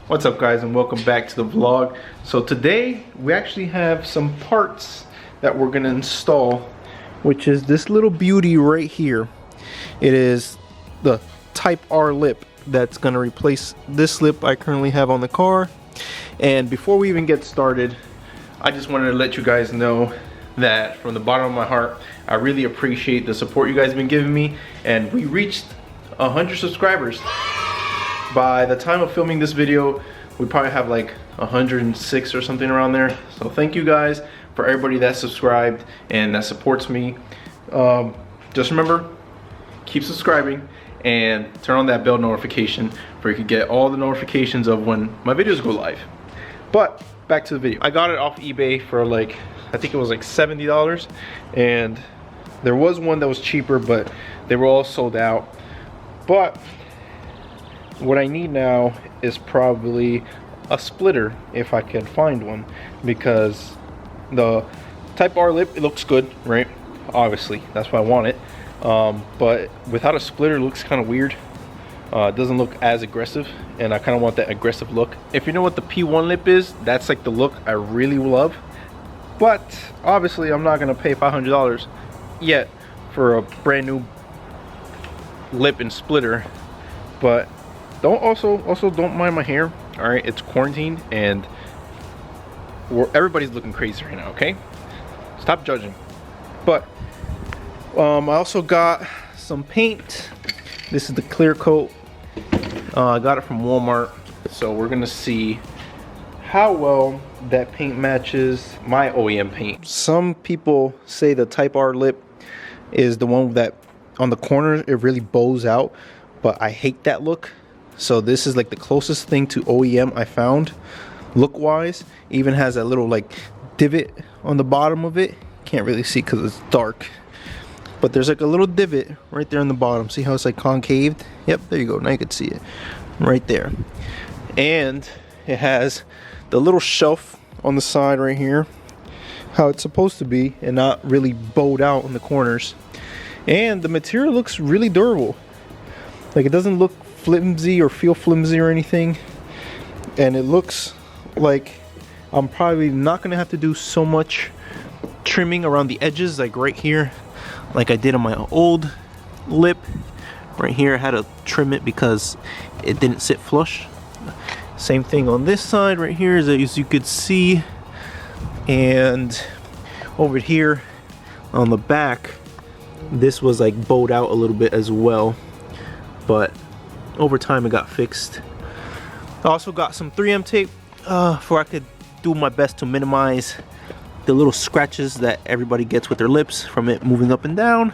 What's up guys, and welcome back to the vlog. So today we actually have some parts that we're gonna install, which is this little beauty right here. It is the Type R lip that's gonna replace this lip I currently have on the car. And before we even get started, I just wanted to let you guys know that from the bottom of my heart, I really appreciate the support you guys have been giving me, and we reached 100 subscribers. By the time of filming this video, we probably have like 106 or something around there. So thank you guys for everybody that subscribed and that supports me. Just remember, keep subscribing and turn on that bell notification where you can get all the notifications of when my videos go live. But back to the video. I got it off eBay for like, I think it was like $70, and there was one that was cheaper, but they were all sold out. But what I need now is probably a splitter, if I can find one, because the Type R lip, it looks good, right? Obviously, that's why I want it. But without a splitter, it looks kind of weird. It doesn't look as aggressive, and I kind of want that aggressive look. If you know what the P1 lip is, that's like the look I really love. But obviously, I'm not gonna pay $500 yet for a brand new lip and splitter. But don't mind my hair. All right, it's quarantine and everybody's looking crazy right now. Okay, stop judging. But I also got some paint. This is the clear coat. I got it from Walmart, so we're gonna see how well that paint matches my OEM paint. Some people say the Type R lip is the one that on the corners it really bows out, but I hate that look. So this is like the closest thing to OEM I found look wise. Even has that little like divot on the bottom of it. Can't really see because it's dark, but there's like a little divot right there on the bottom. See how it's like concaved? Yep, there you go. Now you can see it right there. And it has the little shelf on the side right here, how it's supposed to be, and not really bowed out on the corners. And the material looks really durable. Like, it doesn't look flimsy or feel flimsy or anything, and it looks like I'm probably not gonna have to do so much trimming around the edges, like right here, like I did on my old lip. Right here I had to trim it because it didn't sit flush. Same thing on this side right here, as you could see. And over here on the back, this was like bowed out a little bit as well, but over time it got fixed. I also got some 3M tape for I could do my best to minimize the little scratches that everybody gets with their lips from it moving up and down.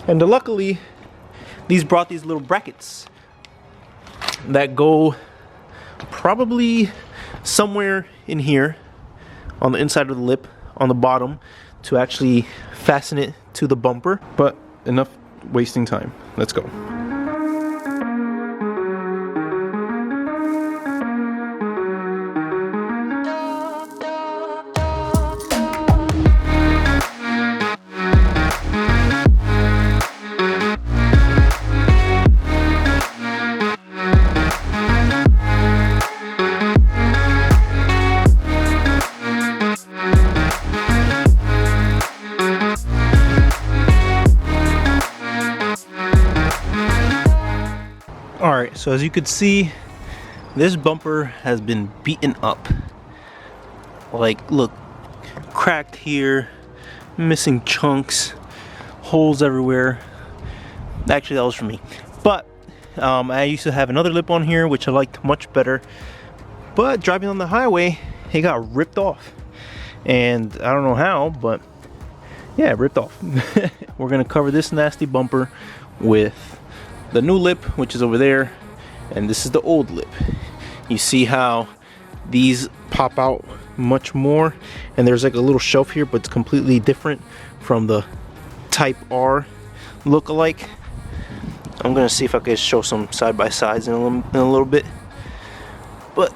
And luckily, these brought these little brackets that go probably somewhere in here on the inside of the lip on the bottom to actually fasten it to the bumper. But enough wasting time, let's go. Alright, so as you could see, this bumper has been beaten up. Like, look, cracked here, missing chunks, holes everywhere. Actually, that was for me. But I used to have another lip on here, which I liked much better. But driving on the highway, it got ripped off. And I don't know how, but yeah, ripped off. We're gonna cover this nasty bumper with the new lip, which is over there, and this is the old lip. You see how these pop out much more, and there's like a little shelf here, but it's completely different from the Type R look-alike. I'm gonna see if I can show some side-by-sides in a little bit, but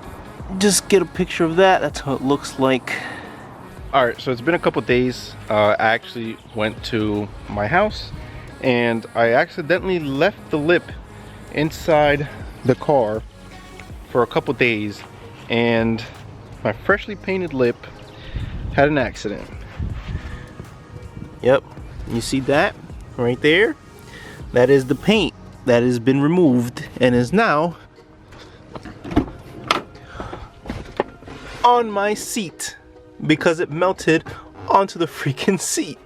just get a picture of that. That's how it looks like. All right, so it's been a couple days. I actually went to my house and I accidentally left the lip inside the car for a couple days, and my freshly painted lip had an accident. Yep, you see that right there? That is the paint that has been removed and is now on my seat because it melted onto the freaking seat.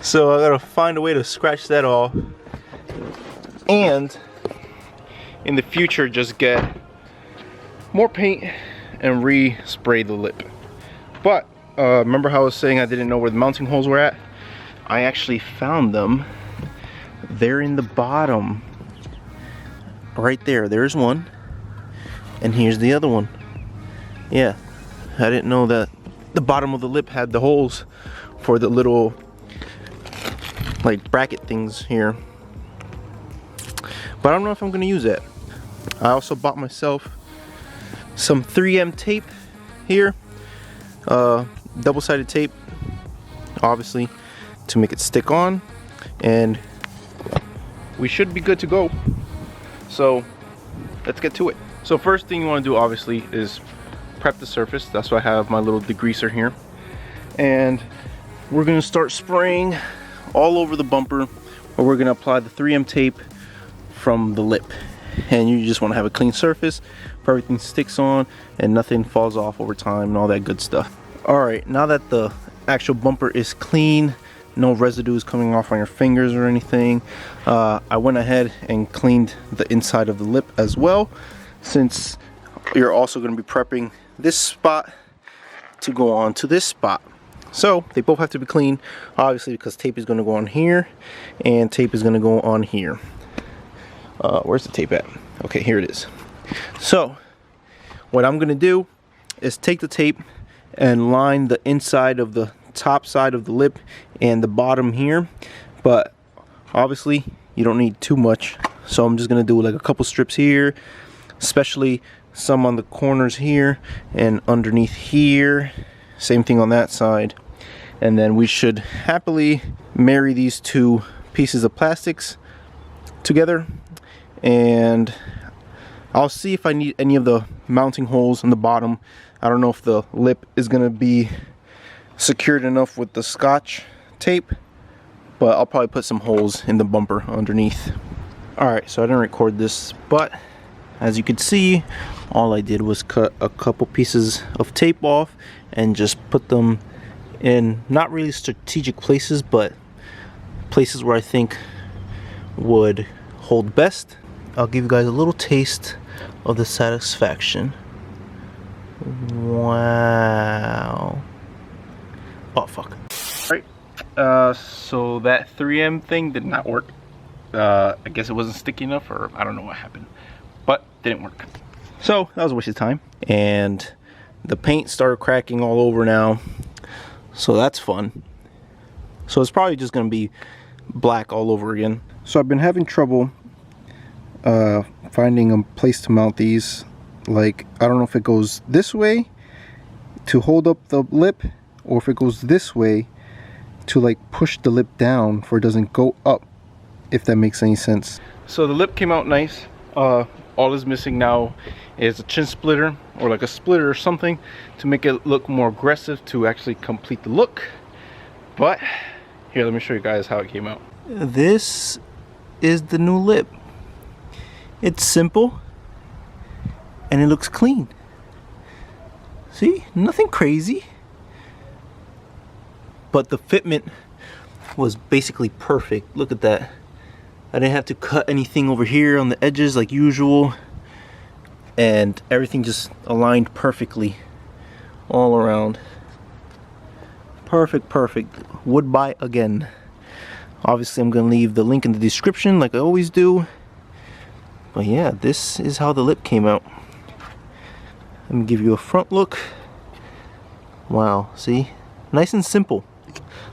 So I gotta find a way to scratch that off, and in the future just get more paint and re-spray the lip. But remember how I was saying I didn't know where the mounting holes were at? I actually found them. They're in the bottom right there. There's one, and here's the other one. Yeah, I didn't know that the bottom of the lip had the holes for the little like bracket things here, but I don't know if I'm gonna use that. I also bought myself some 3M tape here, double-sided tape, obviously, to make it stick on, and we should be good to go. So let's get to it. So first thing you want to do, obviously, is prep the surface. That's why I have my little degreaser here, and we're gonna start spraying all over the bumper, where we're gonna apply the 3M tape from the lip. And you just want to have a clean surface where everything sticks on and nothing falls off over time and all that good stuff. Alright, now that the actual bumper is clean, no residues coming off on your fingers or anything, I went ahead and cleaned the inside of the lip as well, since you're also going to be prepping this spot to go on to this spot. So they both have to be clean, obviously, because tape is going to go on here and tape is going to go on here. Where's the tape at? Okay, here it is. So what I'm going to do is take the tape and line the inside of the top side of the lip and the bottom here, but obviously you don't need too much, so I'm just going to do like a couple strips here, especially some on the corners here and underneath here. Same thing on that side, and then we should happily marry these two pieces of plastics together, and I'll see if I need any of the mounting holes in the bottom. I don't know if the lip is going to be secured enough with the Scotch tape, but I'll probably put some holes in the bumper underneath. Alright, so I didn't record this, but as you can see, all I did was cut a couple pieces of tape off and just put them in not really strategic places, but places where I think would hold best. I'll give you guys a little taste of the satisfaction. Wow. Oh fuck. Alright, so that 3M thing did not work. I guess it wasn't sticky enough, or I don't know what happened, but didn't work. So that was a waste of time, and the paint started cracking all over now, so that's fun. So it's probably just gonna be black all over again. So I've been having trouble finding a place to mount these. Like, I don't know if it goes this way to hold up the lip, or if it goes this way to like push the lip down for it doesn't go up, if that makes any sense. So the lip came out nice. All is missing now is a chin splitter, or like a splitter or something, to make it look more aggressive to actually complete the look. But here, let me show you guys how it came out. This is the new lip. It's simple and it looks clean. See, nothing crazy, but the fitment was basically perfect. Look at that. I didn't have to cut anything over here on the edges like usual, and everything just aligned perfectly all around. Perfect, perfect. Would buy again. Obviously I'm gonna leave the link in the description like I always do. But yeah, this is how the lip came out. Let me give you a front look. Wow, see? Nice and simple.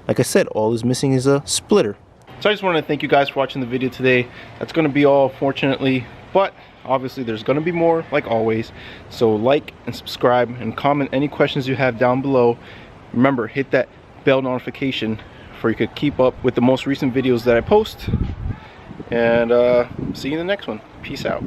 Like I said, all is missing is a splitter. So I just want to thank you guys for watching the video today. That's going to be all, fortunately, but obviously there's going to be more, like always. So like and subscribe and comment any questions you have down below. Remember, hit that bell notification for you could keep up with the most recent videos that I post. And see you in the next one. Peace out.